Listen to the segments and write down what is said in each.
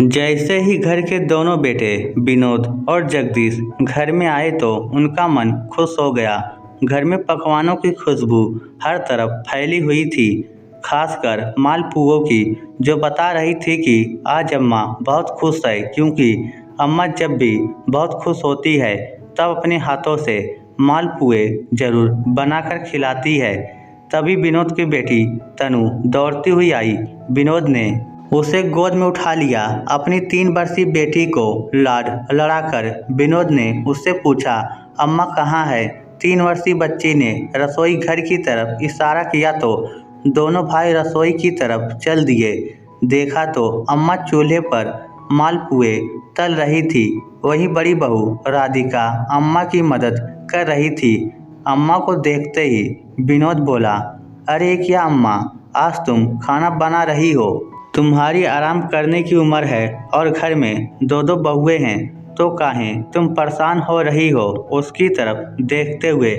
जैसे ही घर के दोनों बेटे विनोद और जगदीश घर में आए तो उनका मन खुश हो गया। घर में पकवानों की खुशबू हर तरफ फैली हुई थी, खासकर मालपुओं की, जो बता रही थी कि आज अम्मा बहुत खुश है, क्योंकि अम्मा जब भी बहुत खुश होती है तब अपने हाथों से मालपुए जरूर बनाकर खिलाती है। तभी विनोद की बेटी तनु दौड़ती हुई आई। विनोद ने उसे गोद में उठा लिया। अपनी 3 वर्षीय बेटी को लाड लड़ाकर विनोद ने उससे पूछा, अम्मा कहाँ है? 3 वर्षीय बच्ची ने रसोई घर की तरफ इशारा किया तो दोनों भाई रसोई की तरफ चल दिए। देखा तो अम्मा चूल्हे पर मालपुए तल रही थी। वही बड़ी बहू राधिका अम्मा की मदद कर रही थी। अम्मा को देखते ही विनोद बोला, अरे क्या अम्मा, आज तुम खाना बना रही हो? तुम्हारी आराम करने की उम्र है और घर में 2-2 बहुएं हैं, तो काहे तुम परेशान हो रही हो? उसकी तरफ देखते हुए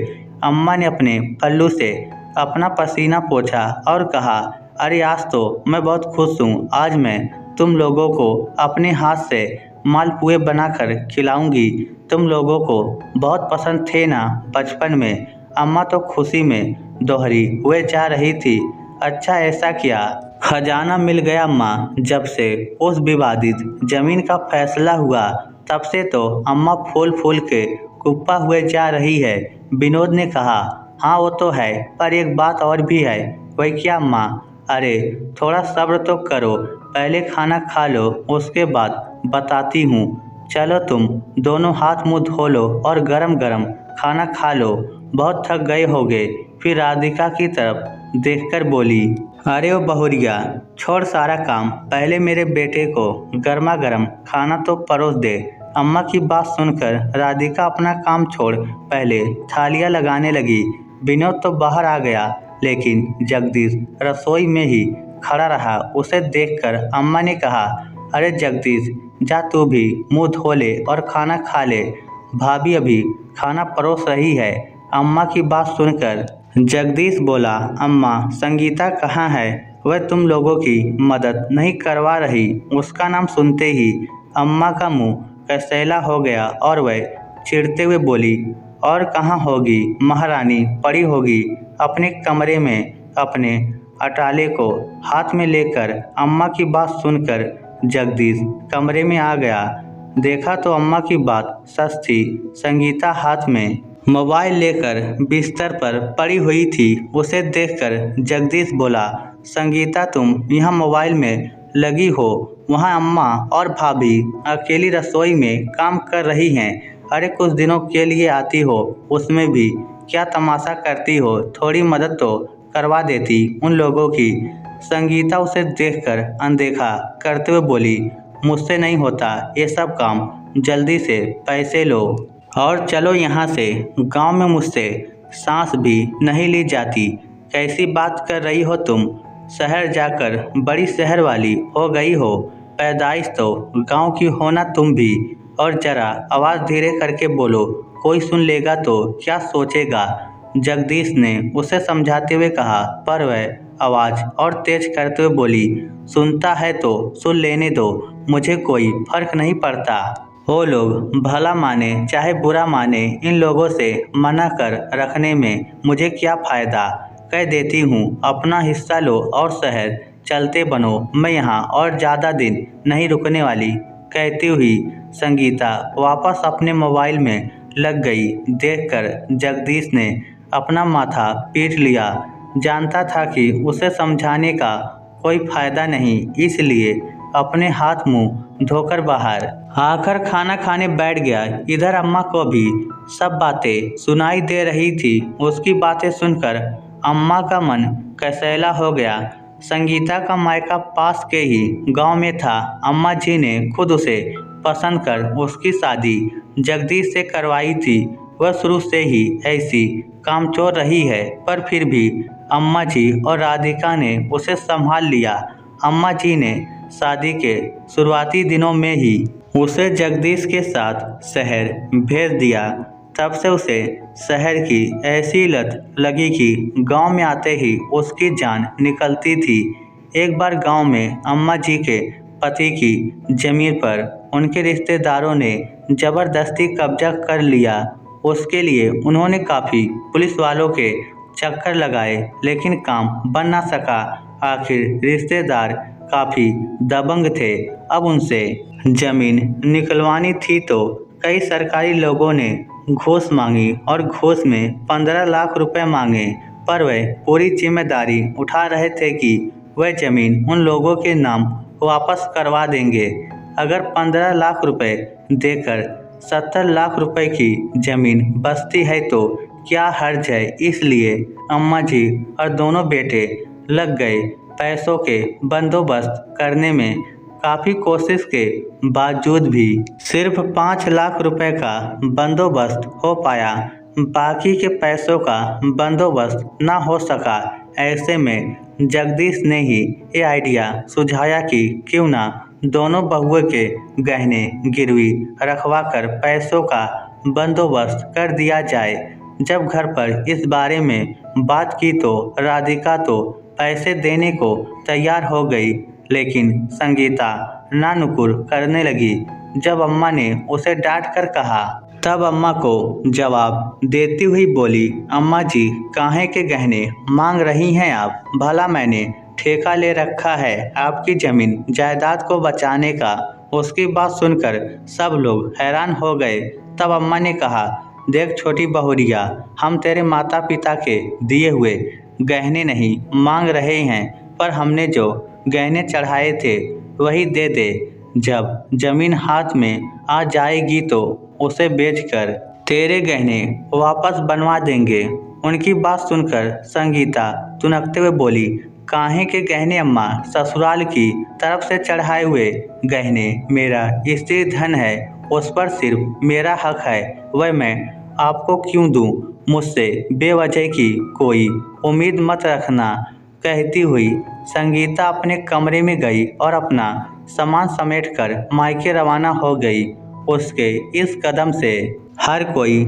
अम्मा ने अपने पल्लू से अपना पसीना पोंछा और कहा, अरे आज तो मैं बहुत खुश हूँ। आज मैं तुम लोगों को अपने हाथ से मालपुए बनाकर खिलाऊंगी। तुम लोगों को बहुत पसंद थे ना बचपन में? अम्मा तो खुशी में दोहरी हुए जा रही थी। अच्छा, ऐसा क्या खजाना मिल गया अम्मा? जब से उस विवादित जमीन का फैसला हुआ तब से तो अम्मा फूल फूल के कुप्पा हुए जा रही है। विनोद ने कहा, हाँ वो तो है, पर एक बात और भी है। वही क्या अम्मा? अरे थोड़ा सब्र तो करो, पहले खाना खा लो, उसके बाद बताती हूँ। चलो तुम दोनों हाथ मुंह धो लो और गरम गरम खाना खा लो, बहुत थक गए होगे। फिर राधिका की तरफ देखकर बोली, अरे ओ बहुरिया, छोड़ सारा काम, पहले मेरे बेटे को गर्मा गर्म खाना तो परोस दे। अम्मा की बात सुनकर राधिका अपना काम छोड़ पहले थालियां लगाने लगी। विनोद तो बाहर आ गया, लेकिन जगदीश रसोई में ही खड़ा रहा। उसे देखकर अम्मा ने कहा, अरे जगदीश, जा तू भी मुंह धो ले और खाना खा ले, भाभी अभी खाना परोस रही है। अम्मा की बात सुनकर जगदीश बोला, अम्मा संगीता कहाँ है? वह तुम लोगों की मदद नहीं करवा रही? उसका नाम सुनते ही अम्मा का मुंह कसैला हो गया और वह चिढ़ते हुए बोली, और कहाँ होगी महारानी? पड़ी होगी अपने कमरे में अपने अटाले को हाथ में लेकर। अम्मा की बात सुनकर जगदीश कमरे में आ गया। देखा तो अम्मा की बात सच थी। संगीता हाथ में मोबाइल लेकर बिस्तर पर पड़ी हुई थी। उसे देखकर जगदीश बोला, संगीता तुम यहाँ मोबाइल में लगी हो, वहाँ अम्मा और भाभी अकेली रसोई में काम कर रही हैं। अरे कुछ दिनों के लिए आती हो, उसमें भी क्या तमाशा करती हो? थोड़ी मदद तो करवा देती उन लोगों की। संगीता उसे देखकर अनदेखा करते हुए बोली, मुझसे नहीं होता ये सब काम, जल्दी से पैसे लो और चलो यहाँ से। गांव में मुझसे सांस भी नहीं ली जाती। कैसी बात कर रही हो तुम? शहर जाकर बड़ी शहर वाली हो गई हो, पैदाइश तो गांव की होना तुम भी। और जरा आवाज़ धीरे करके बोलो, कोई सुन लेगा तो क्या सोचेगा? जगदीश ने उसे समझाते हुए कहा, पर वह आवाज़ और तेज करते हुए बोली, सुनता है तो सुन लेने दो, मुझे कोई फर्क नहीं पड़ता। वो लोग भला माने चाहे बुरा माने, इन लोगों से मना कर रखने में मुझे क्या फ़ायदा? कह देती हूँ अपना हिस्सा लो और शहर चलते बनो, मैं यहाँ और ज़्यादा दिन नहीं रुकने वाली। कहती हुई संगीता वापस अपने मोबाइल में लग गई। देखकर जगदीश ने अपना माथा पीट लिया। जानता था कि उसे समझाने का कोई फ़ायदा नहीं, इसलिए अपने हाथ मुंह धोकर बाहर आकर खाना खाने बैठ गया। इधर अम्मा को भी सब बातें सुनाई दे रही थी। उसकी बातें सुनकर अम्मा का मन कसैला हो गया। संगीता का मायका पास के ही गांव में था। अम्मा जी ने खुद उसे पसंद कर उसकी शादी जगदीश से करवाई थी। वह शुरू से ही ऐसी कामचोर रही है, पर फिर भी अम्मा जी और राधिका ने उसे संभाल लिया। अम्मा जी ने शादी के शुरुआती दिनों में ही उसे जगदीश के साथ शहर भेज दिया। तब से उसे शहर की ऐसी लत लगी कि गांव में आते ही उसकी जान निकलती थी। एक बार गांव में अम्मा जी के पति की जमीन पर उनके रिश्तेदारों ने जबरदस्ती कब्जा कर लिया। उसके लिए उन्होंने काफ़ी पुलिस वालों के चक्कर लगाए, लेकिन काम बन ना सका। आखिर रिश्तेदार काफ़ी दबंग थे। अब उनसे जमीन निकलवानी थी तो कई सरकारी लोगों ने घूस मांगी और घूस में 15 लाख रुपए मांगे, पर वह पूरी जिम्मेदारी उठा रहे थे कि वह जमीन उन लोगों के नाम वापस करवा देंगे। अगर 15 लाख रुपए देकर 70 लाख रुपए की जमीन बचती है तो क्या हर्ज है। इसलिए अम्मा जी और दोनों बेटे लग गए पैसों के बंदोबस्त करने में। काफ़ी कोशिश के बावजूद भी सिर्फ 5 लाख रुपए का बंदोबस्त हो पाया। बाकी के पैसों का बंदोबस्त ना हो सका। ऐसे में जगदीश ने ही ये आइडिया सुझाया कि क्यों ना दोनों बहुओं के गहने गिरवी रखवाकर पैसों का बंदोबस्त कर दिया जाए। जब घर पर इस बारे में बात की तो राधिका तो पैसे देने को तैयार हो गई, लेकिन संगीता नानुकुर करने लगी। जब अम्मा ने उसे डांट कर कहा, तब अम्मा को जवाब देती हुई बोली, अम्मा जी काहे के गहने मांग रही हैं आप? भला मैंने ठेका ले रखा है आपकी जमीन जायदाद को बचाने का। उसकी बात सुनकर सब लोग हैरान हो गए। तब अम्मा ने कहा, देख छोटी बहुरिया, हम तेरे माता पिता के दिए हुए गहने नहीं मांग रहे हैं, पर हमने जो गहने चढ़ाए थे वही दे दे। जब जमीन हाथ में आ जाएगी तो उसे बेचकर तेरे गहने वापस बनवा देंगे। उनकी बात सुनकर संगीता तुनकते हुए बोली, काहे के गहने अम्मा? ससुराल की तरफ से चढ़ाए हुए गहने मेरा स्त्री धन है, उस पर सिर्फ मेरा हक है, वह मैं आपको क्यों दूं? मुझसे बेवजह की कोई उम्मीद मत रखना। कहती हुई संगीता अपने कमरे में गई और अपना सामान समेटकर मायके रवाना हो गई। उसके इस कदम से हर कोई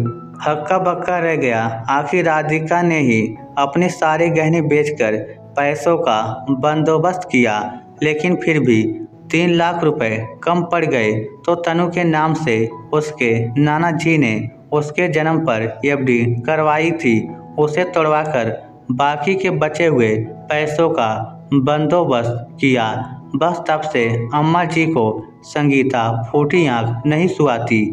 हक्का बक्का रह गया। आखिर राधिका ने ही अपने सारे गहने बेचकर पैसों का बंदोबस्त किया, लेकिन फिर भी 3 लाख रुपए कम पड़ गए तो तनु के नाम से उसके नाना जी ने उसके जन्म पर एफडी करवाई थी, उसे तोड़वाकर बाकी के बचे हुए पैसों का बंदोबस्त किया। बस तब से अम्मा जी को संगीता फूटी आंख नहीं सुहाती।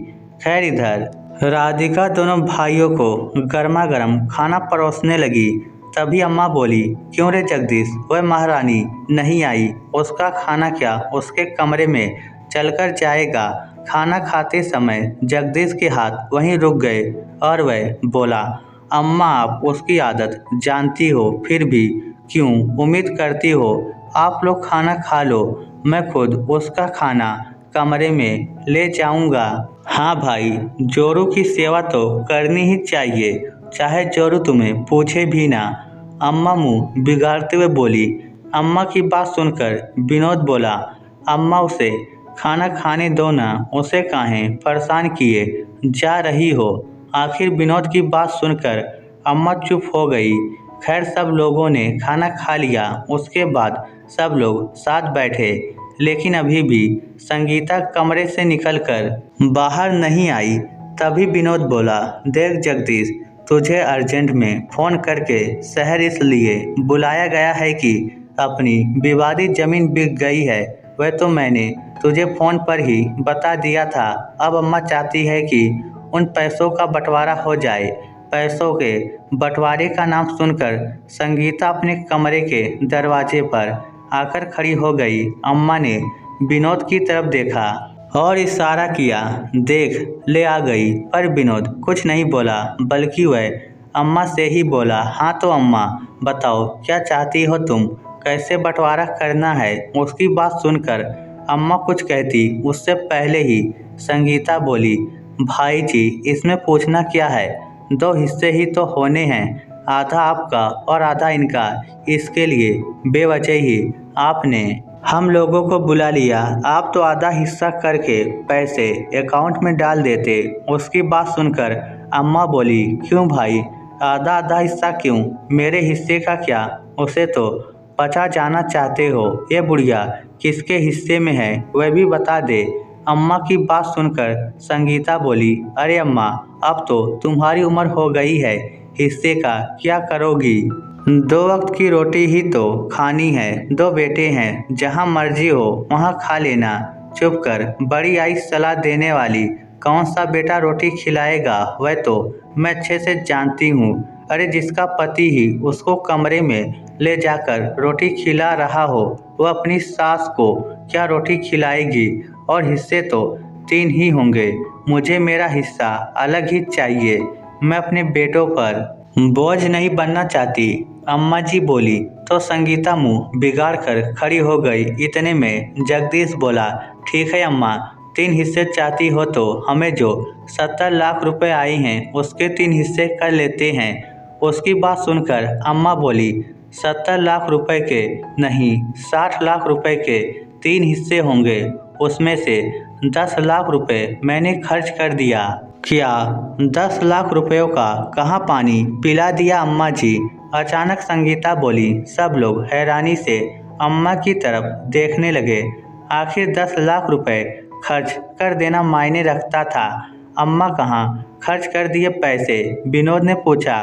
खैर, इधर राधिका दोनों भाइयों को गर्मा गर्म खाना परोसने लगी। तभी अम्मा बोली, क्यों रे जगदीश, वह महारानी नहीं आई? उसका खाना क्या उसके कमरे में चलकर जाएगा? खाना खाते समय जगदीश के हाथ वहीं रुक गए और वह बोला, अम्मा आप उसकी आदत जानती हो, फिर भी क्यों उम्मीद करती हो? आप लोग खाना खा लो, मैं खुद उसका खाना कमरे में ले जाऊंगा। हाँ भाई, जोरू की सेवा तो करनी ही चाहिए, चाहे जोरू तुम्हें पूछे भी ना। अम्मा मुंह बिगाड़ते हुए बोली। अम्मा की बात सुनकर विनोद बोला, अम्मा उसे खाना खाने दो ना, उसे काहे परेशान किए जा रही हो? आखिर विनोद की बात सुनकर अम्मा चुप हो गई। खैर, सब लोगों ने खाना खा लिया। उसके बाद सब लोग साथ बैठे, लेकिन अभी भी संगीता कमरे से निकलकर बाहर नहीं आई। तभी विनोद बोला, देख जगदीश, तुझे अर्जेंट में फ़ोन करके शहर इसलिए बुलाया गया है कि अपनी विवादित ज़मीन बिक गई है। वह तो मैंने तुझे फ़ोन पर ही बता दिया था। अब अम्मा चाहती है कि उन पैसों का बंटवारा हो जाए। पैसों के बंटवारे का नाम सुनकर संगीता अपने कमरे के दरवाजे पर आकर खड़ी हो गई। अम्मा ने विनोद की तरफ देखा और इशारा किया, देख ले आ गई। पर विनोद कुछ नहीं बोला, बल्कि वह अम्मा से ही बोला, हाँ तो अम्मा बताओ क्या चाहती हो तुम? कैसे बंटवारा करना है? उसकी बात सुनकर अम्मा कुछ कहती उससे पहले ही संगीता बोली, भाई जी इसमें पूछना क्या है, 2 हिस्से ही तो होने हैं, आधा आपका और आधा इनका। इसके लिए बेवजह ही आपने हम लोगों को बुला लिया। आप तो आधा हिस्सा करके पैसे अकाउंट में डाल देते। उसकी बात सुनकर अम्मा बोली, क्यों भाई, आधा आधा हिस्सा क्यों? मेरे हिस्से का क्या? उसे तो बचा जाना चाहते हो? ये बुढ़िया किसके हिस्से में है वह भी बता दे। अम्मा की बात सुनकर संगीता बोली, अरे अम्मा, अब तो तुम्हारी उम्र हो गई है, हिस्से का क्या करोगी? 2 वक्त की रोटी ही तो खानी है, 2 बेटे हैं, जहाँ मर्जी हो वहाँ खा लेना। चुप कर, बड़ी आई सलाह देने वाली। कौन सा बेटा रोटी खिलाएगा वह तो मैं अच्छे से जानती हूँ। अरे जिसका पति ही उसको कमरे में ले जाकर रोटी खिला रहा हो, वह अपनी सास को क्या रोटी खिलाएगी? और हिस्से तो 3 ही होंगे, मुझे मेरा हिस्सा अलग ही चाहिए। मैं अपने बेटों पर बोझ नहीं बनना चाहती। अम्मा जी बोली तो संगीता मुंह बिगाड़ कर खड़ी हो गई। इतने में जगदीश बोला, ठीक है अम्मा, 3 हिस्से चाहती हो तो हमें जो 70 लाख रुपए आए हैं उसके 3 हिस्से कर लेते हैं। उसकी बात सुनकर अम्मा बोली, 70 लाख रुपए के नहीं, 60 लाख रुपए के 3 हिस्से होंगे। उसमें से 10 लाख रुपए मैंने खर्च कर दिया। क्या 10 लाख रुपयों का कहाँ पानी पिला दिया अम्मा जी? अचानक संगीता बोली। सब लोग हैरानी से अम्मा की तरफ देखने लगे। आखिर 10 लाख रुपए खर्च कर देना मायने रखता था। अम्मा कहाँ खर्च कर दिए पैसे? विनोद ने पूछा।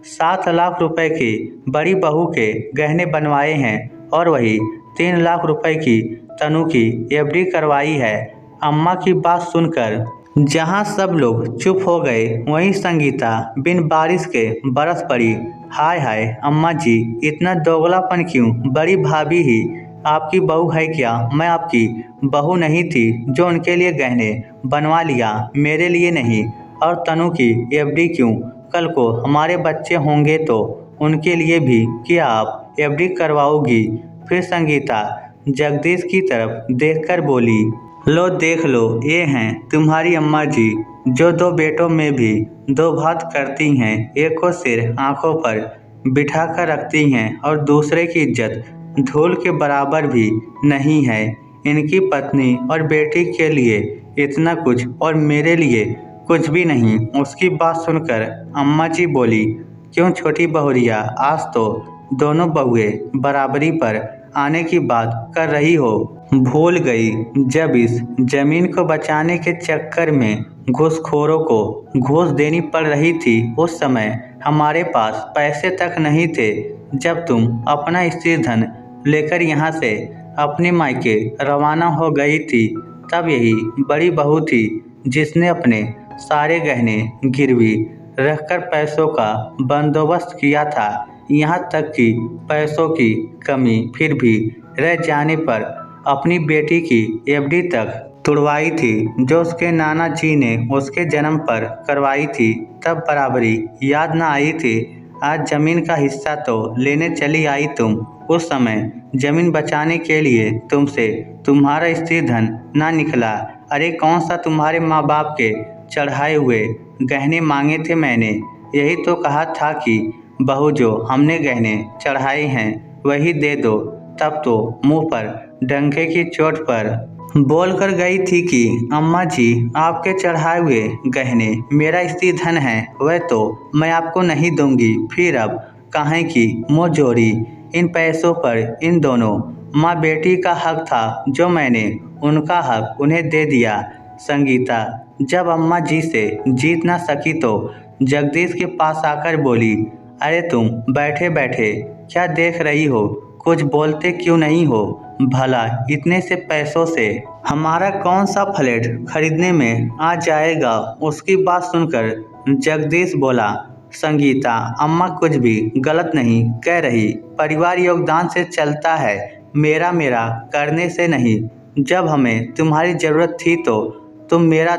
7 लाख रुपए की बड़ी बहू के गहने बनवाए हैं और वही 3 लाख रुपए की तनु की एफडी करवाई है। अम्मा की बात सुनकर जहाँ सब लोग चुप हो गए, वहीं संगीता बिन बारिश के बरस पड़ी। हाय हाय अम्मा जी, इतना दोगलापन क्यों? बड़ी भाभी ही आपकी बहू है क्या? मैं आपकी बहू नहीं थी जो उनके लिए गहने बनवा लिया, मेरे लिए नहीं? और तनु की एफडी क्यों? कल को हमारे बच्चे होंगे तो उनके लिए भी क्या आप एफडी करवाओगी? फिर संगीता जगदीश की तरफ देखकर बोली, लो देख लो, ये हैं तुम्हारी अम्मा जी, जो 2 बेटों में भी 2 बात करती हैं। एक को सिर आंखों पर बिठा कर रखती हैं और दूसरे की इज्जत धूल के बराबर भी नहीं है। इनकी पत्नी और बेटी के लिए इतना कुछ और मेरे लिए कुछ भी नहीं। उसकी बात सुनकर अम्मा जी बोली, क्यों छोटी बहुरिया, आज तो दोनों बहुए बराबरी पर आने की बात कर रही हो? भूल गई जब इस जमीन को बचाने के चक्कर में घूसखोरों को घूस देनी पड़ रही थी, उस समय हमारे पास पैसे तक नहीं थे। जब तुम अपना स्त्री धन लेकर यहाँ से अपने मायके रवाना हो गई थी, तब यही बड़ी बहू थी जिसने अपने सारे गहने गिरवी रखकर पैसों का बंदोबस्त किया था। यहाँ तक कि पैसों की कमी फिर भी रह जाने पर अपनी बेटी की एफडी तक तुड़वाई थी, जो उसके नाना जी ने उसके जन्म पर करवाई थी। तब बराबरी याद न आई थी। आज जमीन का हिस्सा तो लेने चली आई तुम। उस समय जमीन बचाने के लिए तुमसे तुम्हारा स्त्री धन ना निकला। अरे कौन सा तुम्हारे माँ बाप के चढ़ाए हुए गहने मांगे थे मैंने? यही तो कहा था कि बहू जो हमने गहने चढ़ाए हैं वही दे दो। तब तो मुंह पर डंके की चोट पर बोलकर गई थी कि अम्मा जी, आपके चढ़ाए हुए गहने मेरा स्त्री धन है, वह तो मैं आपको नहीं दूंगी। फिर अब काहे की मुँह जोड़ी? इन पैसों पर इन दोनों माँ बेटी का हक था, जो मैंने उनका हक उन्हें दे दिया। संगीता जब अम्मा जी से जीत ना सकी तो जगदीश के पास आकर बोली, अरे तुम बैठे बैठे क्या देख रही हो? कुछ बोलते क्यों नहीं हो? भला इतने से पैसों से हमारा कौन सा फ्लैट खरीदने में आ जाएगा? उसकी बात सुनकर जगदीश बोला, संगीता अम्मा कुछ भी गलत नहीं कह रही। परिवार योगदान से चलता है, मेरा मेरा करने से नहीं। जब हमें तुम्हारी ज़रूरत थी तो तुम मेरा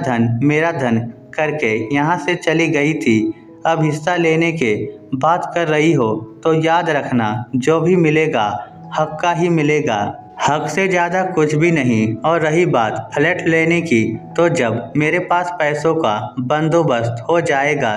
धन करके यहाँ से चली गई थी। अब हिस्सा लेने के बात कर रही हो तो याद रखना, जो भी मिलेगा हक का ही मिलेगा, हक से ज़्यादा कुछ भी नहीं। और रही बात फ्लैट लेने की, तो जब मेरे पास पैसों का बंदोबस्त हो जाएगा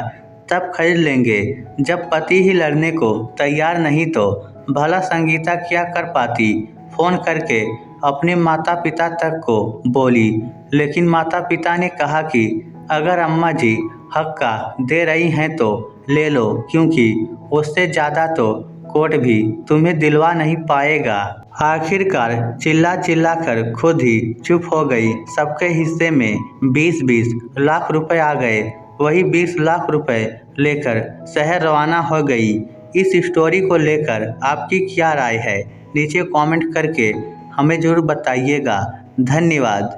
तब खरीद लेंगे। जब पति ही लड़ने को तैयार नहीं तो भला संगीता क्या कर पाती? फ़ोन करके अपने माता पिता तक को बोली, लेकिन माता पिता ने कहा कि अगर अम्मा जी हक का दे रही हैं तो ले लो, क्योंकि उससे ज़्यादा तो कोर्ट भी तुम्हें दिलवा नहीं पाएगा। आखिरकार चिल्ला चिल्ला कर खुद ही चुप हो गई। सबके हिस्से में 20-20 लाख रुपए आ गए। वही 20 लाख रुपए लेकर शहर रवाना हो गई। इस स्टोरी को लेकर आपकी क्या राय है? नीचे कमेंट करके हमें ज़रूर बताइएगा। धन्यवाद।